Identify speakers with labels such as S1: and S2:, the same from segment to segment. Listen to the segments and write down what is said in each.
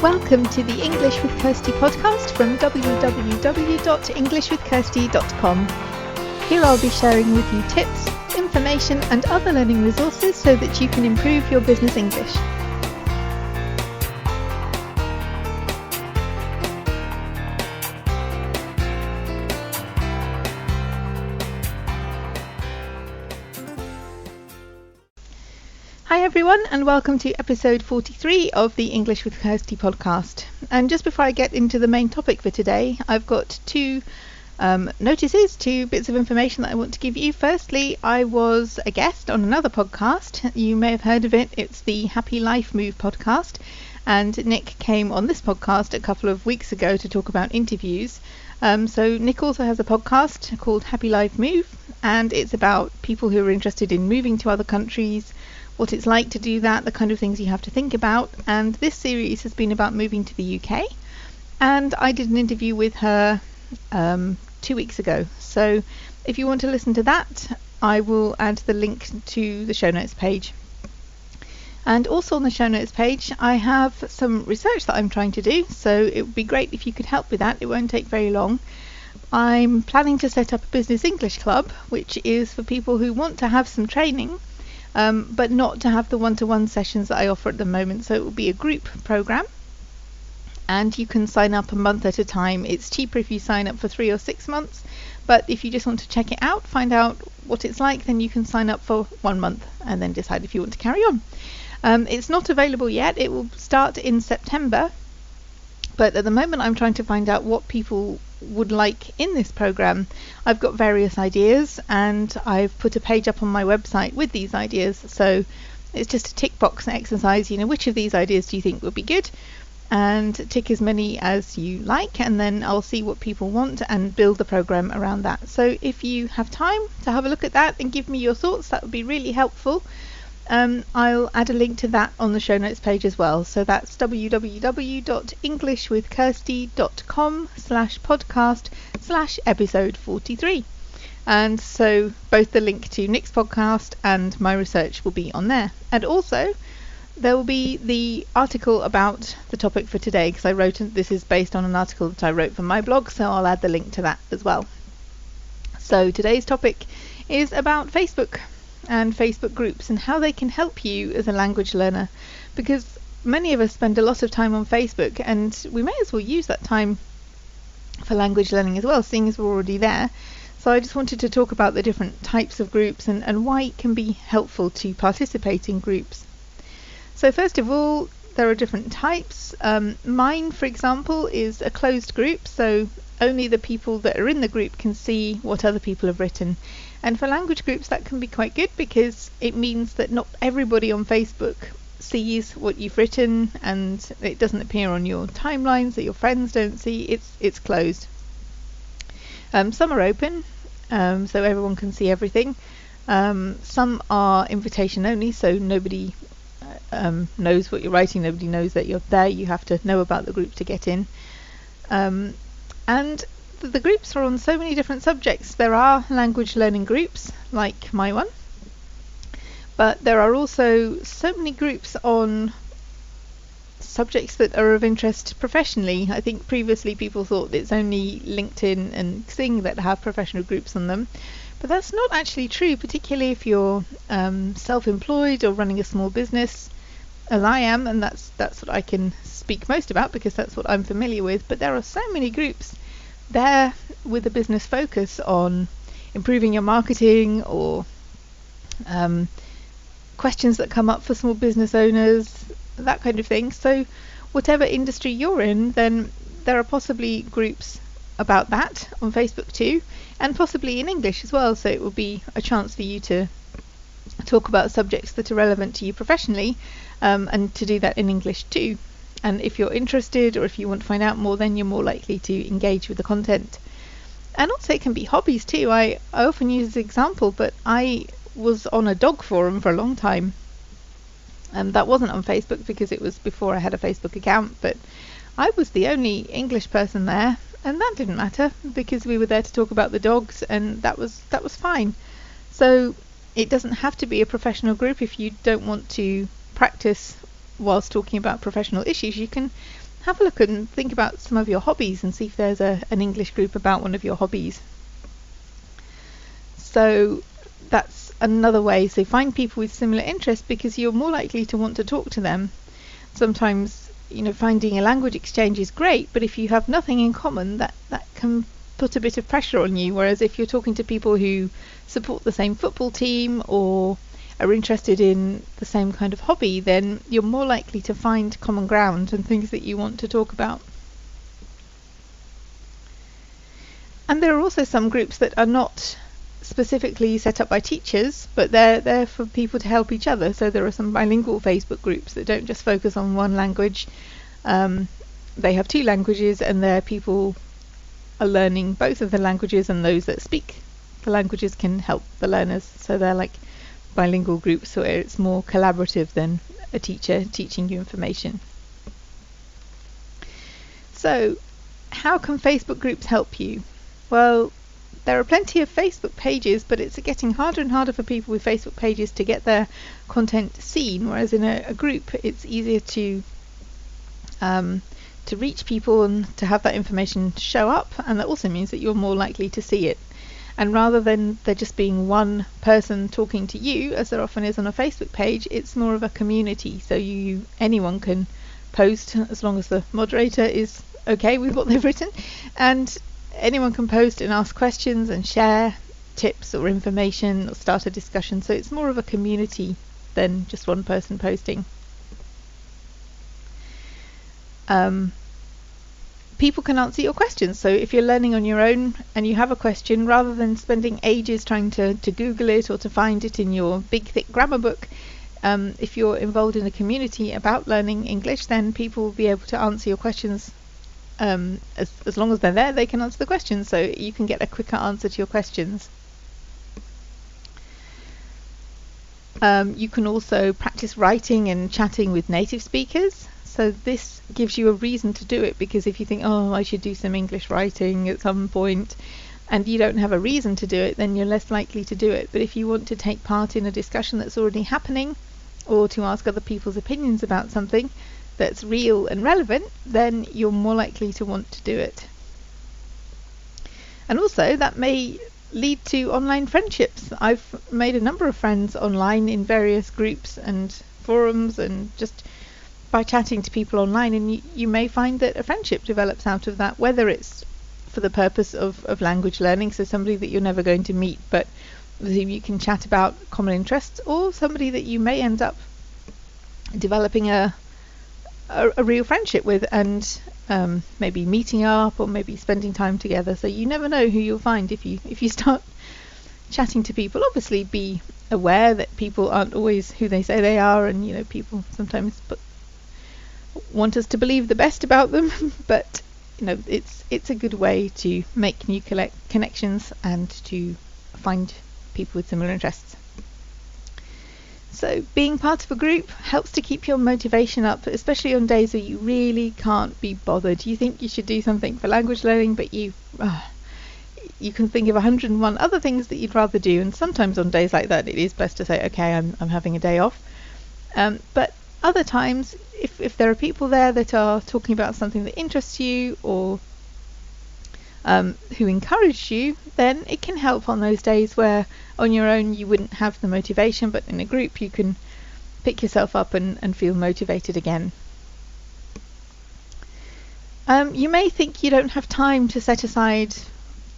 S1: Welcome to the English with Kirsty podcast from www.englishwithkirsty.com. Here I'll be sharing with you tips, information and other learning resources so that you can improve your business English. Hi everyone, and welcome to episode 43 of the English with Kirsty podcast. And just before I get into the main topic for today, I've got two notices, two bits of information that I want to give you. Firstly, I was a guest on another podcast. You may have heard of it. It's the Happy Life Move podcast. And Nick came on this podcast a couple of weeks ago to talk about interviews. So Nick also has a podcast called Happy Life Move, and it's about people who are interested in moving to other countries, what it's like to do that, the kind of things you have to think about. And this series has been about moving to the UK, and I did an interview with her 2 weeks ago. So if you want to listen to that, I will add the link to the show notes page. And also on the show notes page, I have some research that I'm trying to do, so it would be great if you could help with that. It won't take very long. I'm planning to set up a business English club, which is for people who want to have some training, but not to have the one-to-one sessions that I offer at the moment. So it will be a group program, and you can sign up a month at a time. It's cheaper if you sign up for 3 or 6 months, but if you just want to check it out, find out what it's like, then you can sign up for 1 month and then decide if you want to carry on. It's not available yet. It will start in September, but at the moment I'm trying to find out what people would like in this program. I've got various ideas, and I've put a page up on my website with these ideas, so it's just a tick box exercise. Which of these ideas do you think would be good, and tick as many as you like, and then I'll see what people want and build the program around that. So if you have time to have a look at that and give me your thoughts, that would be really helpful. I'll add a link to that on the show notes page as well. So that's www.englishwithkirsty.com/podcast/episode 43. And so both the link to Nick's podcast and my research will be on there. And also there will be the article about the topic for today, because this is based on an article that I wrote for my blog, so I'll add the link to that as well. So today's topic is about Facebook and Facebook groups and how they can help you as a language learner, because many of us spend a lot of time on Facebook, and we may as well use that time for language learning as well, seeing as we're already there. So I just wanted to talk about the different types of groups and why it can be helpful to participate in groups. So first of all, there are different types. Mine, for example, is a closed group, so only the people that are in the group can see what other people have written. And for language groups, that can be quite good, because it means that not everybody on Facebook sees what you've written, and it doesn't appear on your timelines that your friends don't see. It's closed. Some are open, so everyone can see everything. Some are invitation only, so nobody knows what you're writing. Nobody knows that you're there. You have to know about the group to get in. And the groups are on so many different subjects. There are language learning groups like my one, but there are also so many groups on subjects that are of interest professionally. I think previously people thought it's only LinkedIn and Xing that have professional groups on them, but that's not actually true, particularly if you're self-employed or running a small business, as I am, and that's what I can speak most about because that's what I'm familiar with. But there are so many groups there with a business focus on improving your marketing, or questions that come up for small business owners, that kind of thing. So whatever industry you're in, then there are possibly groups about that on Facebook too, and possibly in English as well. So it will be a chance for you to talk about subjects that are relevant to you professionally, and to do that in English too. And if you're interested, or if you want to find out more, then you're more likely to engage with the content. And also it can be hobbies too. I often use this example, but I was on a dog forum for a long time, and that wasn't on Facebook because it was before I had a Facebook account, but I was the only English person there, and that didn't matter because we were there to talk about the dogs, and that was fine. So it doesn't have to be a professional group if you don't want to practice whilst talking about professional issues. You can have a look and think about some of your hobbies and see if there's an English group about one of your hobbies. So that's another way. So find people with similar interests, because you're more likely to want to talk to them. Sometimes, finding a language exchange is great, but if you have nothing in common, that can put a bit of pressure on you. Whereas if you're talking to people who support the same football team or are interested in the same kind of hobby, then you're more likely to find common ground and things that you want to talk about. And there are also some groups that are not specifically set up by teachers, but they're there for people to help each other. So there are some bilingual Facebook groups that don't just focus on one language. They have two languages, and their people are learning both of the languages, and those that speak the languages can help the learners. So they're like bilingual groups where it's more collaborative than a teacher teaching you information. So how can Facebook groups help you? Well, there are plenty of Facebook pages, but it's getting harder and harder for people with Facebook pages to get their content seen, whereas in a group it's easier to reach people and to have that information show up, and that also means that you're more likely to see it. And rather than there just being one person talking to you, as there often is on a Facebook page, it's more of a community. So anyone can post, as long as the moderator is okay with what they've written, and anyone can post and ask questions and share tips or information or start a discussion. So it's more of a community than just one person posting. People can answer your questions. So if you're learning on your own and you have a question, rather than spending ages trying to Google it or to find it in your big thick grammar book, if you're involved in a community about learning English, then people will be able to answer your questions. As long as they're there, they can answer the questions, so you can get a quicker answer to your questions. You can also practice writing and chatting with native speakers. So this gives you a reason to do it, because if you think, I should do some English writing at some point, and you don't have a reason to do it, then you're less likely to do it. But if you want to take part in a discussion that's already happening, or to ask other people's opinions about something that's real and relevant, then you're more likely to want to do it. And also that may lead to online friendships. I've made a number of friends online in various groups and forums, and just by chatting to people online, and you may find that a friendship develops out of that, whether it's for the purpose of language learning, so somebody that you're never going to meet but with whom you can chat about common interests, or somebody that you may end up developing a real friendship with, and maybe meeting up or maybe spending time together. So you never know who you'll find if you start chatting to people. Obviously be aware that people aren't always who they say they are, and people sometimes want us to believe the best about them, but it's a good way to make new connections and to find people with similar interests. So being part of a group helps to keep your motivation up, especially on days where you really can't be bothered. You think you should do something for language learning, but you can think of 101 other things that you'd rather do, and sometimes on days like that it is best to say, okay, I'm having a day off. But other times, if there are people there that are talking about something that interests you, or who encourage you, then it can help on those days where on your own you wouldn't have the motivation, but in a group you can pick yourself up and feel motivated again. You may think you don't have time to set aside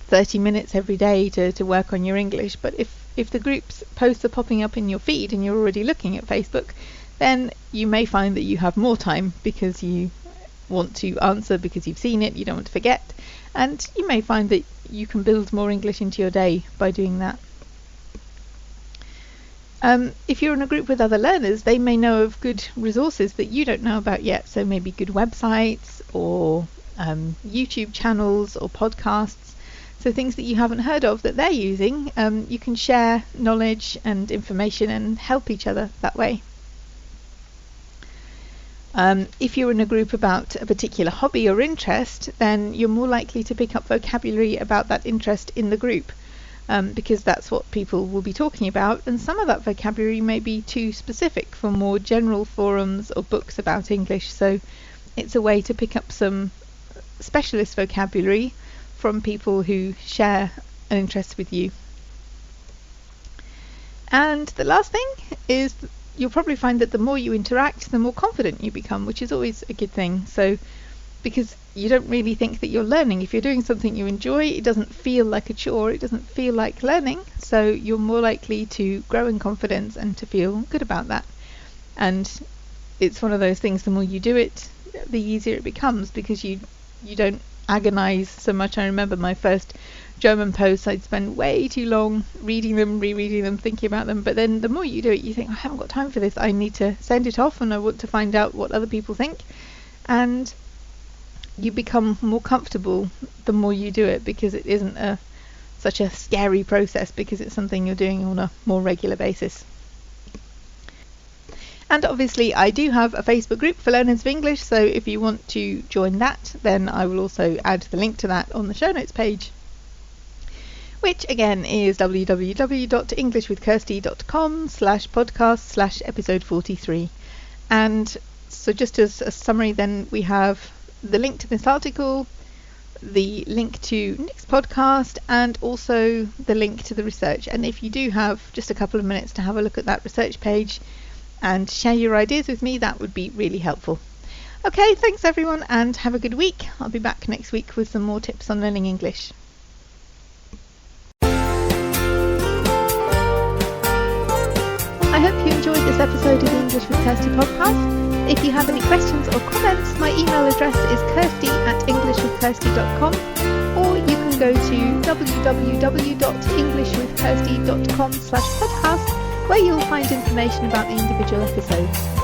S1: 30 minutes every day to work on your English, but if the group's posts are popping up in your feed and you're already looking at Facebook, then you may find that you have more time because you want to answer, because you've seen it, you don't want to forget, and you may find that you can build more English into your day by doing that. If you're in a group with other learners, they may know of good resources that you don't know about yet, so maybe good websites or YouTube channels or podcasts, so things that you haven't heard of that they're using. You can share knowledge and information and help each other that way. If you're in a group about a particular hobby or interest, then you're more likely to pick up vocabulary about that interest in the group, because that's what people will be talking about, and some of that vocabulary may be too specific for more general forums or books about English. So it's a way to pick up some specialist vocabulary from people who share an interest with you. And the last thing is you'll probably find that the more you interact, the more confident you become, which is always a good thing. So because you don't really think that you're learning. If you're doing something you enjoy, it doesn't feel like a chore, it doesn't feel like learning, so you're more likely to grow in confidence and to feel good about that. And it's one of those things, the more you do it, the easier it becomes, because you don't agonize so much. I remember my first German posts, I'd spend way too long reading them, rereading them, thinking about them, but then the more you do it, you think, I haven't got time for this, I need to send it off, and I want to find out what other people think. And you become more comfortable the more you do it, because it isn't such a scary process, because it's something you're doing on a more regular basis. And obviously I do have a Facebook group for learners of English, so if you want to join that, then I will also add the link to that on the show notes page, which again is www.englishwithkirsty.com/podcast/episode 43. And so just as a summary, then we have the link to this article, the link to Nick's podcast, and also the link to the research. And if you do have just a couple of minutes to have a look at that research page and share your ideas with me, that would be really helpful. Okay, thanks everyone, and have a good week. I'll be back next week with some more tips on learning English. I hope you enjoyed this episode of the English with Kirsty podcast. If you have any questions or comments, my email address is kirsty@englishwithkirsty.com, or you can go to www.englishwithkirsty.com/podcast, where you'll find information about the individual episodes.